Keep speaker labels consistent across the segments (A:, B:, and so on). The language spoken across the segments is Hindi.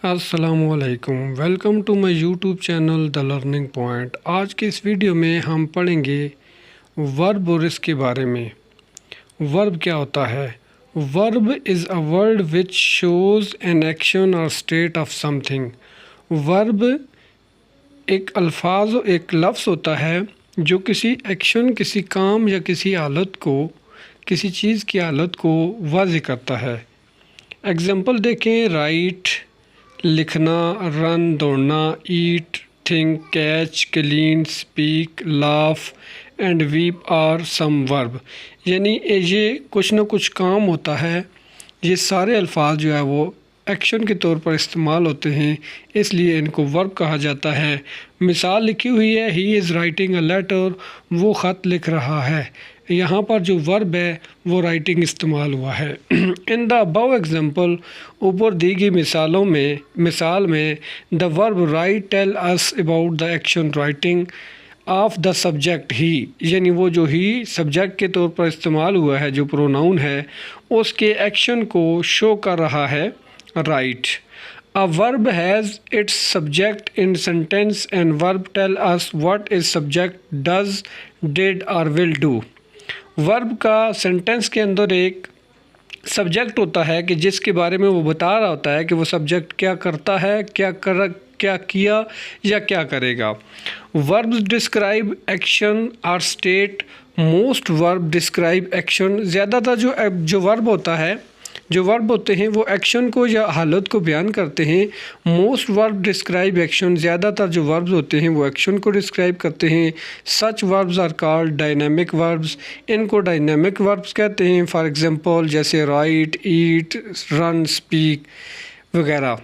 A: अस्सलामुअलैकुम, welcome to my YouTube channel the learning point. आज के इस वीडियो में हम पढ़ेंगे वर्ब और इसके बारे में। वर्ब क्या होता है? Verb is a word which shows an action और स्टेट ऑफ समथिंग। वर्ब एक अल्फाज एक लफ्ज़ होता है जो किसी एक्शन, किसी काम या किसी हालत को, किसी चीज़ की हालत को वाज़ेह करता है। एग्जाम्पल देखें, राइट लिखना, रन दौड़ना, eat, think, catch, clean, speak, laugh and weep are some verb. यानी ये कुछ ना कुछ काम होता है। ये सारे अल्फाज जो है वो एक्शन के तौर पर इस्तेमाल होते हैं, इसलिए इनको वर्ब कहा जाता है। मिसाल लिखी हुई है, he is writing a letter, वो ख़त लिख रहा है। यहाँ पर जो वर्ब है वो राइटिंग इस्तेमाल हुआ है। इन द अबव एग्जाम्पल, ऊपर दी गई मिसाल में the verb write tell us about the action writing of the subject ही, यानी वो जो ही सब्जेक्ट के तौर पर इस्तेमाल हुआ है, जो प्रोनाउन है, उसके एक्शन को शो कर रहा है right. A verb has its subject in sentence and verb tell us what is subject does, did or will do। Verb का सेंटेंस के अंदर एक सब्जेक्ट होता है कि जिसके बारे में वो बता रहा होता है कि वो सब्जेक्ट क्या करता है, क्या किया या क्या करेगा। वर्ब्स डिस्क्राइब एक्शन और state. Most verb describe action. ज़्यादातर जो वर्ब होते हैं वो एक्शन को या हालत को बयान करते हैं। Most verb describe action. ज़्यादातर जो वर्ब्स होते हैं वो एक्शन को डिस्क्राइब करते हैं। Such verbs are called dynamic verbs. इनको डायनामिक वर्ब्स कहते हैं। फॉर एग्जांपल जैसे राइट, ईट, रन, स्पीक वगैरह।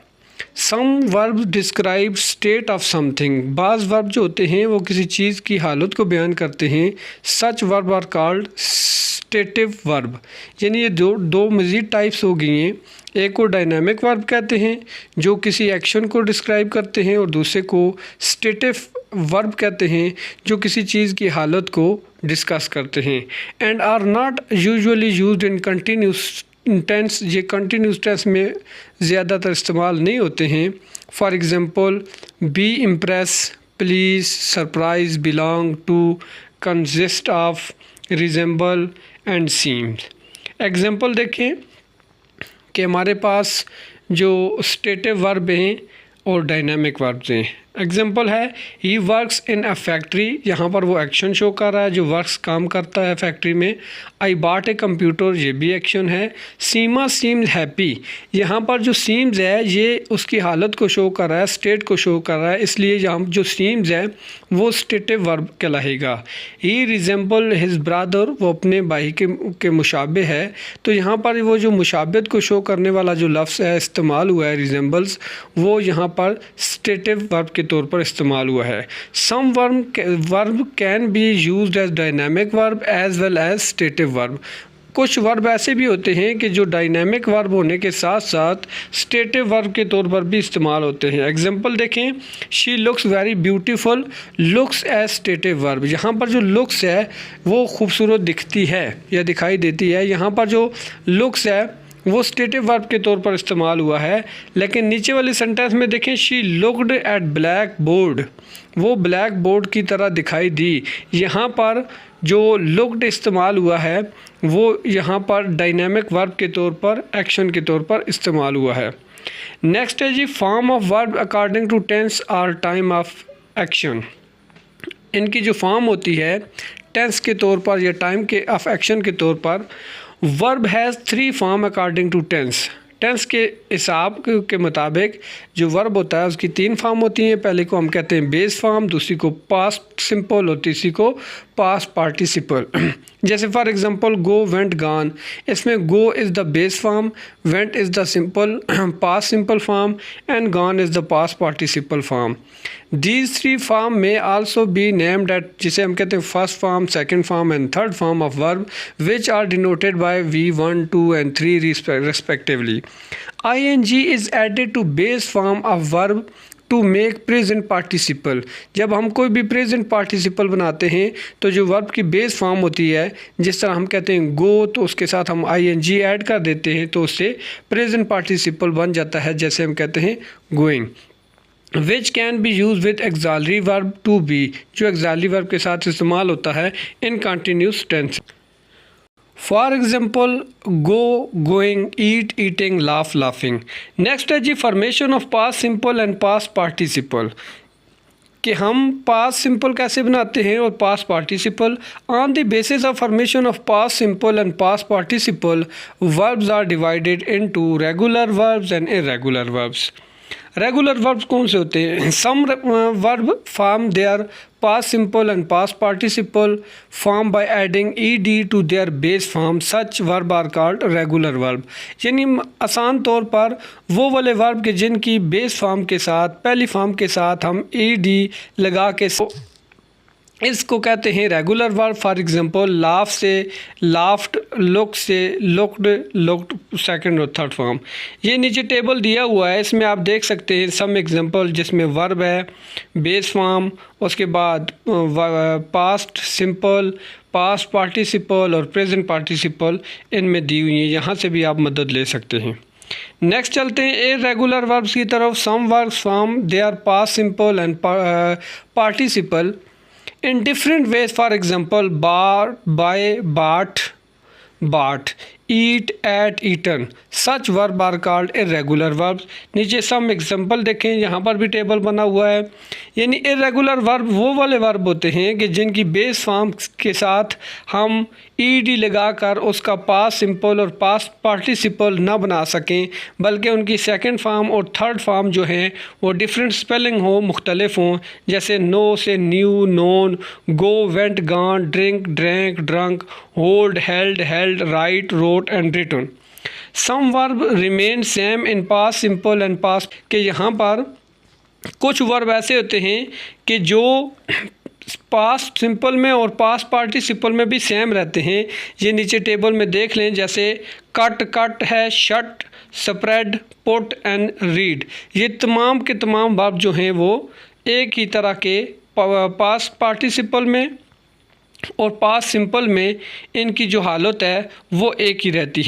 A: Some verb describe state of something. बाज़ वर्ब जो होते हैं वो किसी चीज़ की हालत को बयान करते हैं। Such verb are called stative verb. यानी ये दो मज़ीद टाइप्स हो गई हैं। एक को डायनामिक वर्ब कहते हैं जो किसी एक्शन को डिस्क्राइब करते हैं, और दूसरे को स्टेटिव वर्ब कहते हैं जो किसी चीज़ की हालत को डिस्कस करते हैं। And are not usually used in continuous tense. ये कंटिन्यूस टेंस में ज़्यादातर इस्तेमाल नहीं होते हैं। For example be impress, please, surprise, belong to, consist of, resemble and seems. Example देखें कि हमारे पास जो स्टेटिव वर्ब हैं और डायनामिक वर्ब्स हैं। एग्जाम्पल है, he works in a factory. यहाँ पर वो एक्शन शो कर रहा है, जो वर्क्स काम करता है फैक्ट्री में। आई बॉट ए कंप्यूटर, ये भी एक्शन है। सीमा सीम्स हैप्पी। यहाँ पर जो सीम्स है ये उसकी हालत को शो कर रहा है, स्टेट को शो कर रहा है, इसलिए यहाँ जो सीम्स है वो स्टेटिव वर्ब कहलाएगा। ही रिजेंबल हिज ब्रदर, वो अपने भाई के मुशाबे है। तो यहाँ पर वो जो मुशाबत को शो करने वाला जो लफ्ज़ है इस्तेमाल हुआ है रिजेंबल्स, वो यहाँ पर स्टेटिव वर्ब के तौर पर इस्तेमाल हुआ है। Some verb can be used as dynamic verb as well as stative verb. कुछ वर्ब ऐसे भी होते हैं कि जो डायनामिक वर्ब होने के साथ साथ स्टेटिव वर्ब के तौर पर भी इस्तेमाल होते हैं। एग्जाम्पल देखें, she looks very beautiful, looks as stative verb. यहाँ पर जो लुक्स है वो खूबसूरत दिखती है या दिखाई देती है। यहाँ पर जो लुक्स है वो स्टेटिव वर्ब के तौर पर इस्तेमाल हुआ है। लेकिन नीचे वाले सेंटेंस में देखें, she looked at black board, वो ब्लैक बोर्ड की तरह दिखाई दी। यहाँ पर जो लुक्ड इस्तेमाल हुआ है वो यहाँ पर डायनामिक वर्ब के तौर पर, एक्शन के तौर पर इस्तेमाल हुआ है। नेक्स्ट है जी, form of verb according to tense और टाइम ऑफ एक्शन। इनकी जो फॉर्म होती है टेंस के तौर पर या टाइम के ऑफ एक्शन के तौर पर। Verb has 3 form according to tense. Tense के हिसाब के मुताबिक जो वर्ब होता है उसकी 3 फॉर्म होती हैं। पहले को हम कहते हैं बेस फॉर्म, दूसरी को पास्ट सिंपल और तीसरी को पास्ट पार्टिसिपल। जैसे for example go, went, gone. इसमें go is the base form, went is the simple past simple form and gone is the past participle form. These 3 form may also be named at, जिसे हम कहते हैं first form, second form and third form of verb, which are denoted by V1, 2 and 3 respectively. ing is added to base form of verb to make present participle. जब हम कोई भी प्रेजेंट पार्टिसिपल बनाते हैं तो जो वर्ब की बेस फॉर्म होती है, जिस तरह हम कहते हैं गो, तो उसके साथ हम ing ऐड कर देते हैं तो उससे प्रेजेंट पार्टिसिपल बन जाता है। जैसे हम कहते हैं going. Which can be use with auxiliary verb to be, जो एक्सालरी वर्ब के साथ इस्तेमाल होता है in continuous tense. For example go, going, eat, eating, laugh, laughing. Next है जी formation of past simple and past participle, कि हम पास्ट सिंपल कैसे बनाते हैं और past participle. On the basis of formation of past simple and past participle, verbs are divided into regular verbs and irregular verbs. Regular verbs कौन से होते हैं? Some verb form their past simple and past participle form by adding ed to their base form, such verb are called regular verb. यानी आसान तौर पर वो वाले वर्ब के जिनकी बेस फॉर्म के साथ, पहली फॉर्म के साथ हम ed लगा के इसको कहते हैं regular verb. For example laugh से लाफ्ड, लुक से लुक्ड, लुक्ड सेकंड और थर्ड फॉर्म। ये नीचे टेबल दिया हुआ है, इसमें आप देख सकते हैं सम एग्जांपल जिसमें वर्ब है, बेस फॉर्म, उसके बाद पास्ट सिंपल, पास्ट पार्टिसिपल और प्रेजेंट पार्टिसिपल इनमें दी हुई है। यहाँ से भी आप मदद ले सकते हैं। नेक्स्ट चलते हैं इरेगुलर वर्ब्स की तरफ। Some verbs form they are past simple and participle in different ways. For example, bar, buy, bought, bought, eat, ate, eaten. Such verb are called irregular verbs. नीचे सम एग्जाम्पल देखें, यहाँ पर भी टेबल बना हुआ है। यानी इरेगुलर वर्ब वो वाले वर्ब होते हैं कि जिनकी बेस फॉर्म के साथ हम ed लगाकर उसका पास्ट सिंपल और पास्ट पार्टिसिपल ना बना सकें, बल्कि उनकी सेकंड फॉर्म और थर्ड फॉर्म जो हैं वो डिफरेंट स्पेलिंग हो, मुख्तलिफ हों। जैसे नो से knew, known, go, went, gone, drink, drank, drunk, hold, held, held, write, wrote and written. Some verb remain same in past simple and past, के यहाँ पर कुछ वर्ब ऐसे होते हैं कि जो पास्ट सिंपल में और पास्ट पार्टिसिपल में भी सेम रहते हैं। ये नीचे टेबल में देख लें, जैसे कट, कट है, shut, spread, put and read. ये तमाम के तमाम वर्ब जो हैं वो एक ही तरह के पास्ट पार्टिसिपल में और पास्ट सिंपल में इनकी जो हालत है वो एक ही रहती है।